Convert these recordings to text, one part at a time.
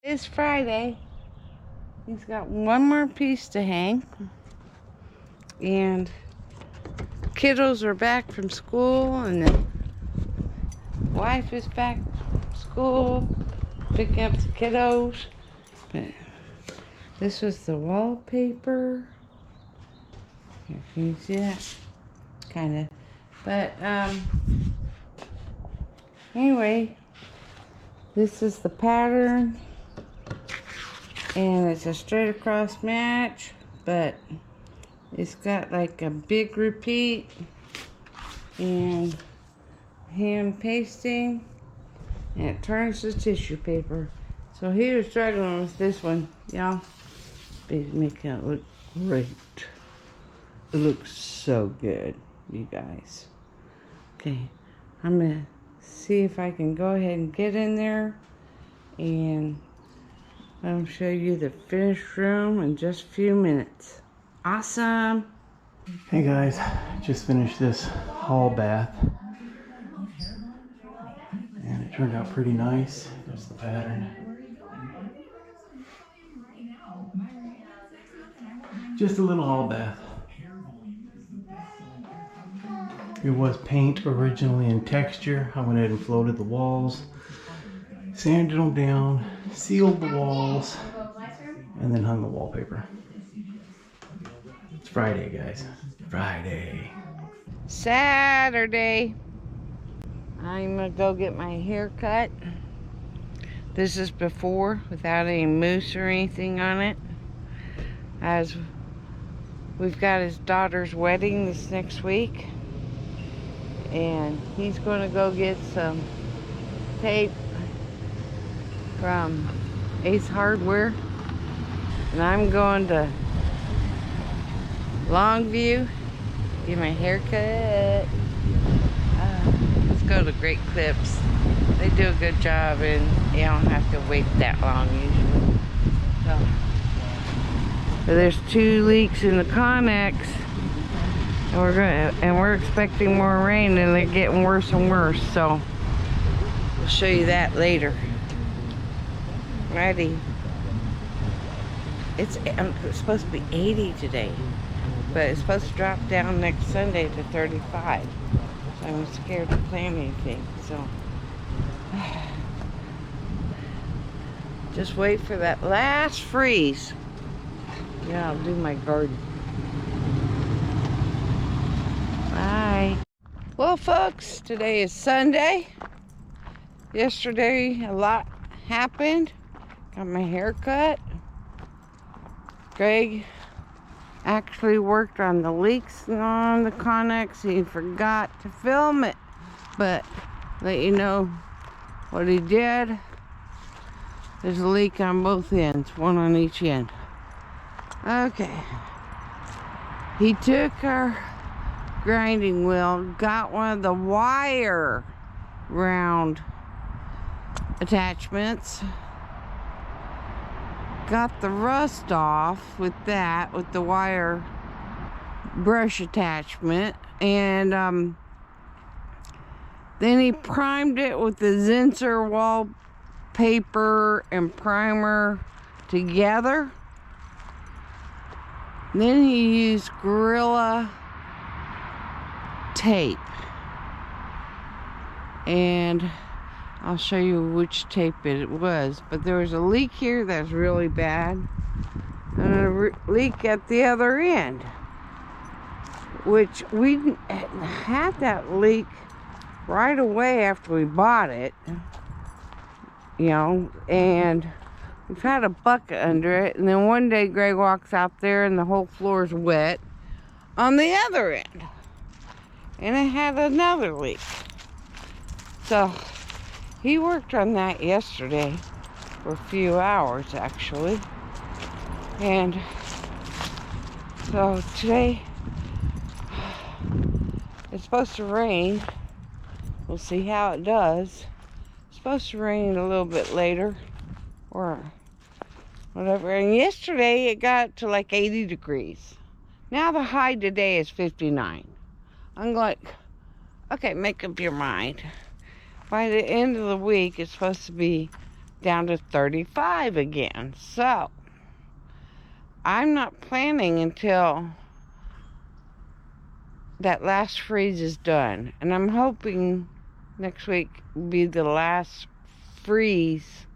It's Friday. He's got one more piece to hang. And kiddos are back from school, and the wife is back from school picking up the kiddos. But this was the wallpaper. Here, can you see that? Kind of. But anyway, this is the pattern. And it's a straight across match, but it's got like a big repeat and hand pasting, and it turns to tissue paper. So he was struggling with this one, y'all. He's making it look great. It looks so good, you guys. Okay, I'm gonna see if I can go ahead and get in there, and I'll show you the finished room in just a few minutes. Awesome! Hey guys, just finished this hall bath. And it turned out pretty nice. There's the pattern. Just a little hall bath. It was paint originally in texture. I went ahead and floated the walls, sanded them down, sealed the walls, and then hung the wallpaper. It's Friday, guys. Friday. Saturday. I'm gonna go get my hair cut. This is before, without any mousse or anything on it. As we've got his daughter's wedding this next week, and he's gonna go get some tape from Ace Hardware, and I'm going to Longview, get my hair cut. Let's go to Great Clips. They do a good job, and you don't have to wait that long usually. So, but there's 2 leaks in the Connex, and we're expecting more rain, and they're getting worse and worse. So we'll show you that later. Ready? It's supposed to be 80 today, but it's supposed to drop down next Sunday to 35. So I'm scared to plan anything. So just wait for that last freeze. Yeah, I'll do my garden. Bye. Well, folks, today is Sunday. Yesterday, a lot happened. Got my hair cut. Greg actually worked on the leaks on the Connex. He forgot to film it, but let you know what he did. There's a leak on both ends, one on each end. Okay. He took our grinding wheel, got one of the wire round attachments, got the rust off with that, with the wire brush attachment, and then he primed it with the Zinsser wallpaper and primer together. Then he used Gorilla tape, and I'll show you which tape it was, but there was a leak here that's really bad, and a leak at the other end, which we had that leak right away after we bought it, you know, and we've had a bucket under it, and then one day Greg walks out there and the whole floor is wet on the other end, and it had another leak. So he worked on that yesterday for a few hours, actually. And so today it's supposed to rain. We'll see how it does. It's supposed to rain a little bit later or whatever. And yesterday it got to like 80 degrees. Now the high today is 59. I'm like, okay, make up your mind. By the end of the week, it's supposed to be down to 35 again. So I'm not planning until that last freeze is done. And I'm hoping next week will be the last freeze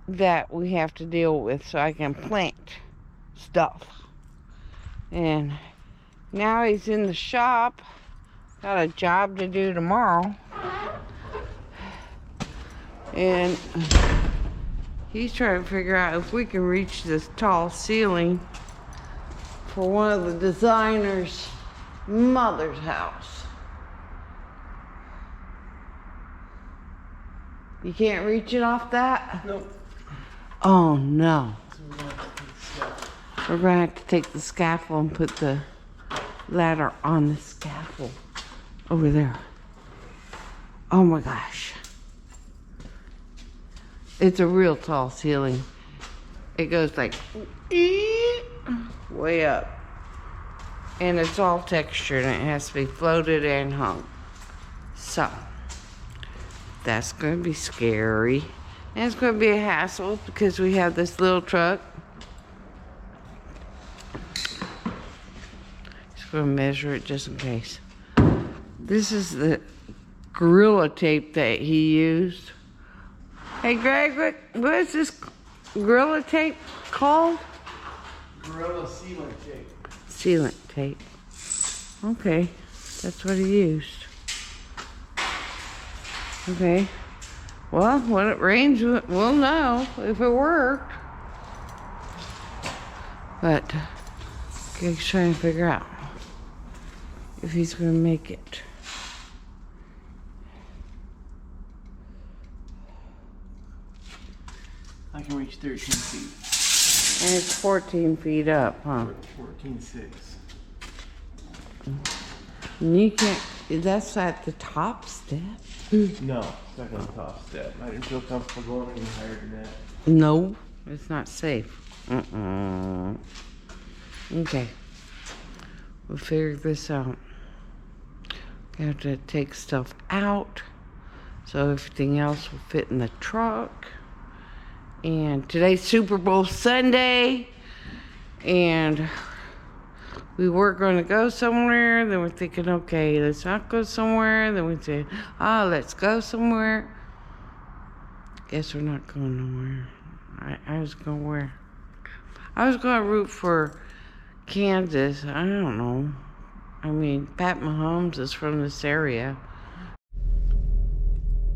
that we have to deal with so I can plant stuff. And now he's in the shop. Got a job to do tomorrow. And he's trying to figure out if we can reach this tall ceiling for one of the designer's mother's house. You can't reach it off that? Nope. Oh no. So We're gonna have to take the scaffold and put the ladder on the scaffold over there. Oh my gosh. It's a real tall ceiling. It goes like way up. And it's all textured and it has to be floated and hung. So that's going to be scary. And it's going to be a hassle because we have this little truck. Just going to measure it just in case. This is the Gorilla Tape that he used. Hey Greg, what is this Gorilla Tape called? Gorilla sealant tape. Sealant tape. Okay, that's what he used. Okay. Well, when it rains, we'll know if it worked. But Greg's trying to figure out if he's going to make it. I can reach 13 feet. And it's 14 feet up, huh? 14.6. And you can't, that's at the top step? No, it's not on the top step. I didn't feel comfortable going any higher than that. No, it's not safe. Okay. We'll figure this out. We have to take stuff out so everything else will fit in the truck. And today's Super Bowl Sunday. And we were going to go somewhere. Then we're thinking, okay, let's not go somewhere. Then we said, let's go somewhere. Guess we're not going nowhere. I was going where? I was going to root for Kansas. I don't know. I mean, Pat Mahomes is from this area.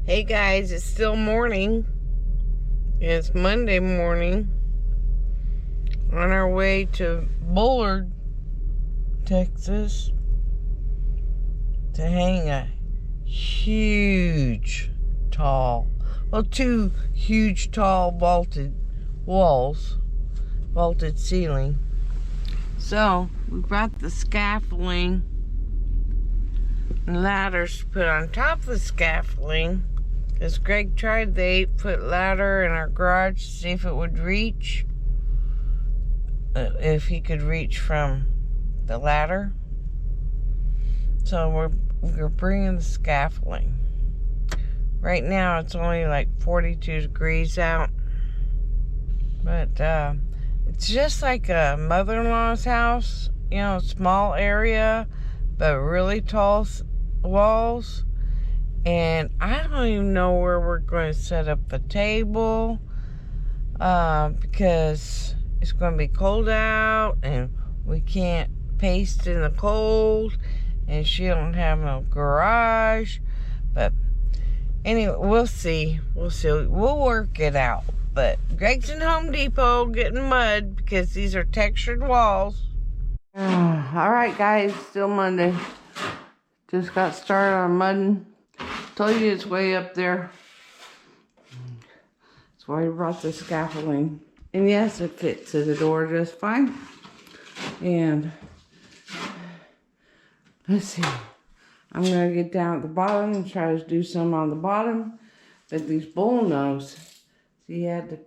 Hey guys, it's still morning. It's Monday morning. On our way to Bullard, Texas, to hang a huge, tall, well, 2 huge, tall vaulted walls, vaulted ceiling. So we brought the scaffolding and ladders to put on top of the scaffolding, because Greg tried the 8-foot ladder in our garage to see if it would reach, if he could reach from the ladder. So we're bringing the scaffolding. Right now it's only like 42 degrees out, but it's just like a mother-in-law's house, you know, small area but really tall walls. And I don't even know where we're going to set up the table, because it's going to be cold out and we can't paste in the cold, and she don't have no garage. But anyway, we'll see. We'll work it out. But Greg's in Home Depot getting mud because these are textured walls. Alright guys, still Monday. Just got started on mudding. Told you it's way up there. That's why I brought the scaffolding. And yes, it fits to the door just fine. And let's see. I'm going to get down at the bottom and try to do some on the bottom. But these bull nose, see, you had to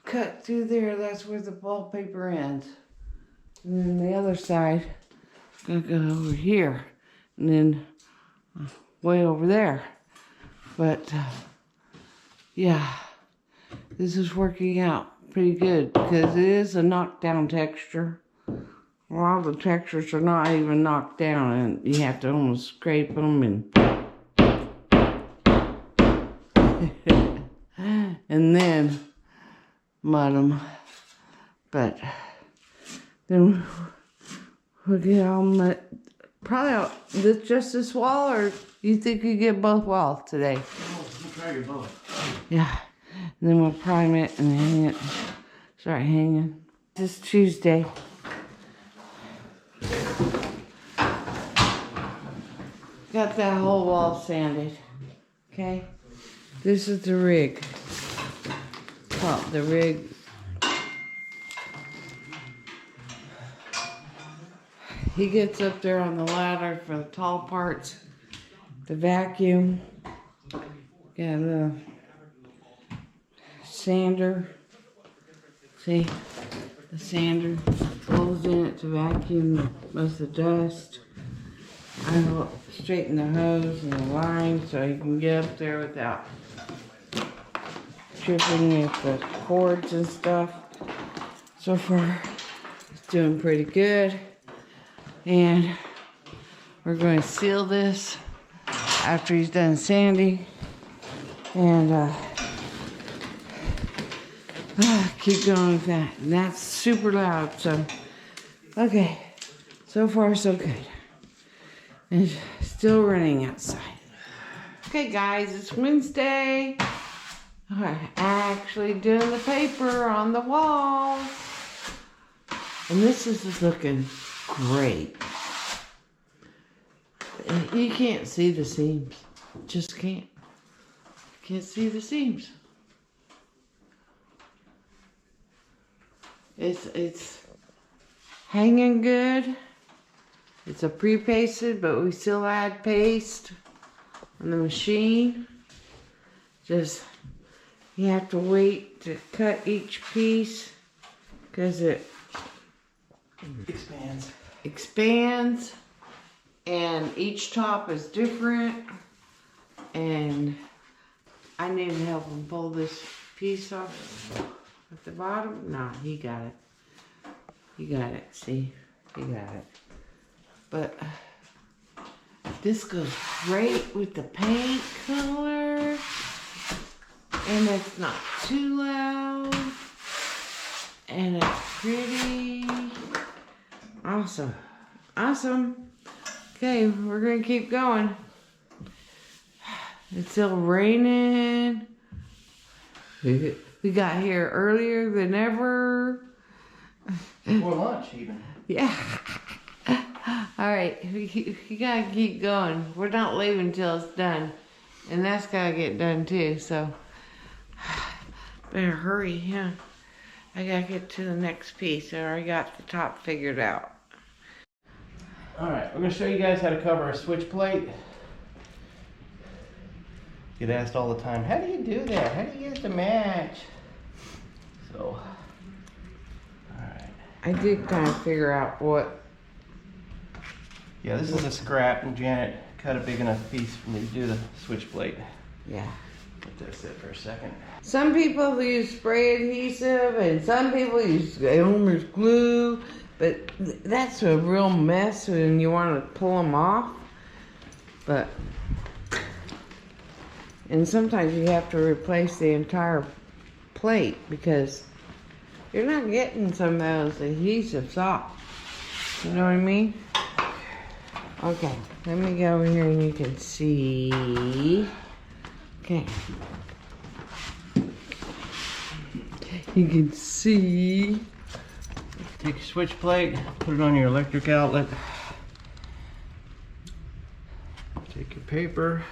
cut through there. That's where the wallpaper ends. And then the other side, going to go over here. And then way over there. But yeah, this is working out pretty good because it is a knockdown texture. A lot of the textures are not even knocked down, and you have to almost scrape them and and then mud them. But then we'll get all mud. Probably just this wall, or you think you get both walls today? Oh, we'll try your both. Yeah. And then we'll prime it and hang it. Start hanging. This Tuesday. Got that whole wall sanded. Okay? This is the rig. Well, the rig. He gets up there on the ladder for the tall parts. The vacuum. Got a sander. See? The sander goes in it to vacuum most of the dust. I will straighten the hose and the line so you can get up there without tripping with the cords and stuff. So far, it's doing pretty good. And we're going to seal this after he's done sanding. And keep going with that. And that's super loud, so okay. So far so good. And still running outside. Okay guys, it's Wednesday. I'm actually doing the paper on the wall. And this is looking great. You can't see the seams. Just can't. Can't see the seams. It's hanging good. It's a pre-pasted, but we still add paste on the machine. Just, you have to wait to cut each piece because it expands, and each top is different. And I need to help him pull this piece off at the bottom. No, he got it. He got it. See, he got it. But this goes great with the paint color, and it's not too loud, and it's pretty. Awesome. Awesome. Okay, we're gonna keep going. It's still raining. We got here earlier than ever. Before lunch, even. Yeah. All right, we gotta keep going. We're not leaving till it's done. And that's gotta get done too, so. Better hurry, yeah. I gotta get to the next piece. I already got the top figured out. All right, we're gonna show you guys how to cover a switch plate. Get asked all the time, how do you do that? How do you get it to match? So, all right. I did kind of figure out what. Yeah, this is a scrap, and Janet cut a big enough piece for me to do the switch plate. Yeah. Let that sit for a second. Some people use spray adhesive, and some people use Elmer's glue, but that's a real mess when you want to pull them off. But, and sometimes you have to replace the entire plate because you're not getting some of those adhesives off. You know what I mean? Okay, let me go over here and you can see. Okay. You can see. Take your switch plate, put it on your electric outlet. Take your paper.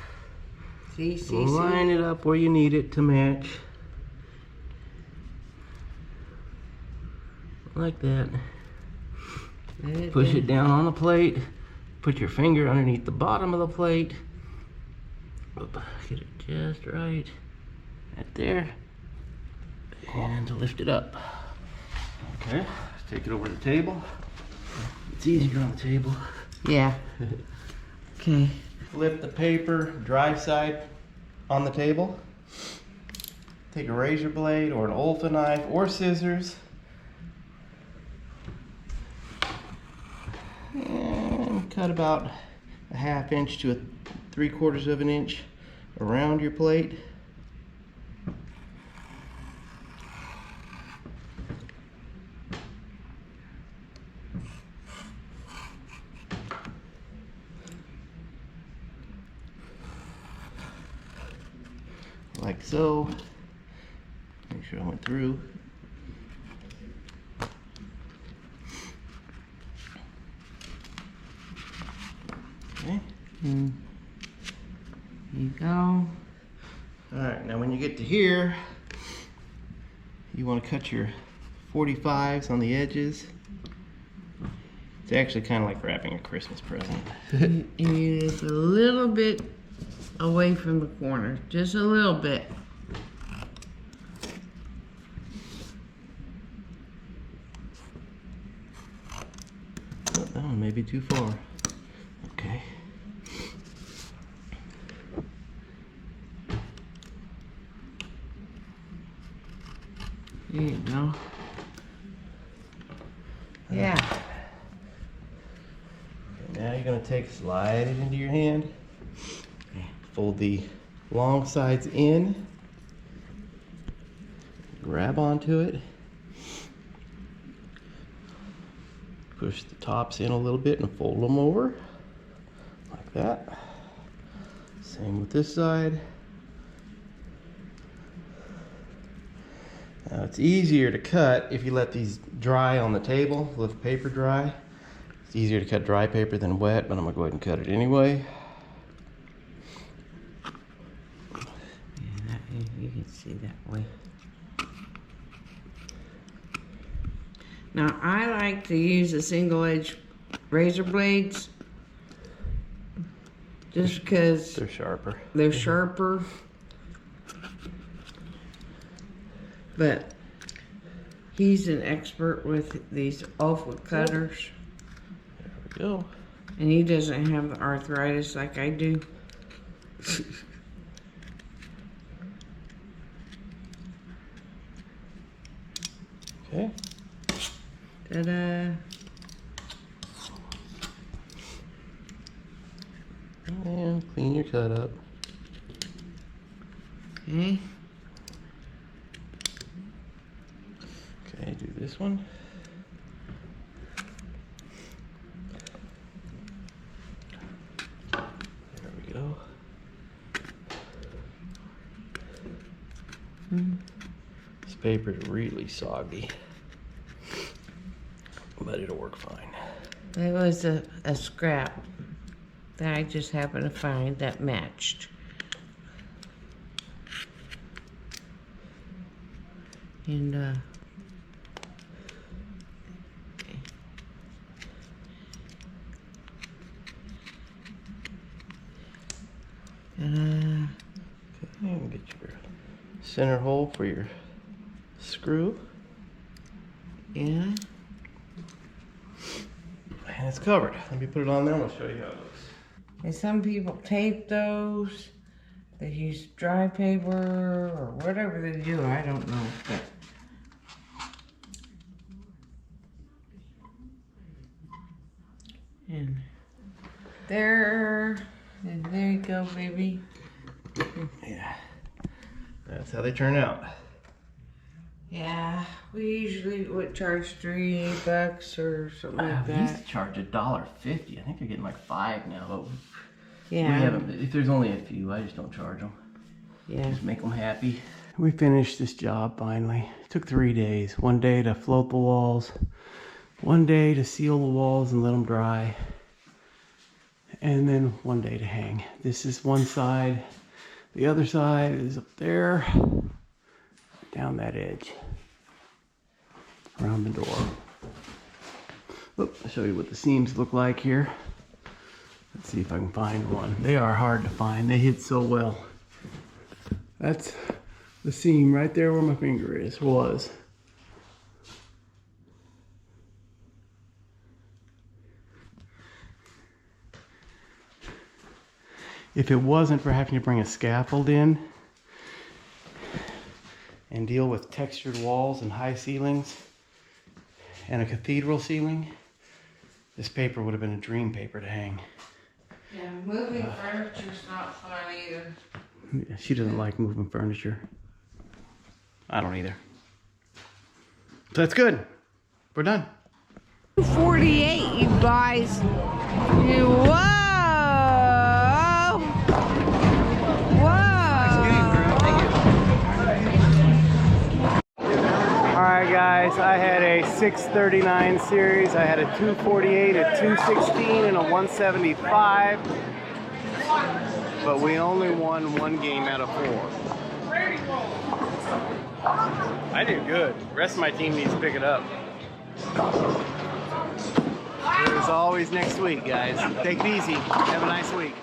See. Line it up where you need it to match. Like that. Push it down on the plate. Put your finger underneath the bottom of the plate. Get it just right. Right there. And lift it up. Okay, take it over to the table. It's easier on the table. Yeah. Okay. flip the paper dry side on the table. Take a razor blade or an olfa knife or scissors and cut about a 1/2 inch to 3/4 of an inch around your plate. Like so. Make sure I went through. Okay. There you go. Alright, now when you get to here, you want to cut your 45s on the edges. It's actually kind of like wrapping a Christmas present. And it's a little bit away from the corner, just a little bit. Oh, that one may be too far. Okay. There you go. Yeah. Okay, now you're going to slide it into your hand. Fold the long sides in. Grab onto it. Push the tops in a little bit and fold them over. Like that. Same with this side. Now it's easier to cut if you let these dry on the table, let the paper dry. It's easier to cut dry paper than wet, but I'm gonna go ahead and cut it anyway. Yeah, you can see that way. Now I like to use the single edge razor blades just because They're sharper. they're sharper. But he's an expert with these awful cutters. There we go. And he doesn't have the arthritis like I do. Okay. Ta-da. And clean your cut up. Okay. Okay, do this one. There we go. This paper's really soggy, but it'll work fine. It was a scrap that I just happened to find that matched. And Okay, and get your center hole for your screw. yeah. And it's covered. Let me put it on there and I'll show you how it looks. And some people tape those. They use dry paper or whatever they do. I don't know. But and there you go, baby. Yeah, that's how they turn out. Yeah, we usually would charge $3 or something like We used that. to charge $1.50. I think they're getting like $5 now, but we Yeah, haven't. If there's only a few, I just don't charge them. yeah. Just make them happy. We finished this job finally. It took 3 days. 1 day to float the walls, 1 day to seal the walls and let them dry, and then 1 day to hang. This is one side. The other side is up there, down that edge, around the door. Oop, I'll show you what the seams look like here. Let's see if I can find one. They are hard to find. They hit so well. That's the seam right there where my finger was. if it wasn't for having to bring a scaffold in and deal with textured walls and high ceilings and a cathedral ceiling, this paper would have been a dream paper to hang. Yeah, moving furniture's not fun either. She doesn't like moving furniture. I don't either. So that's good. We're done. 48, you guys. Whoa! Alright guys, I had a 639 series. I had a 248, a 216, and a 175. But we only won one game out of 4. I did good. The rest of my team needs to pick it up. There's always next week, guys. Take it easy. Have a nice week.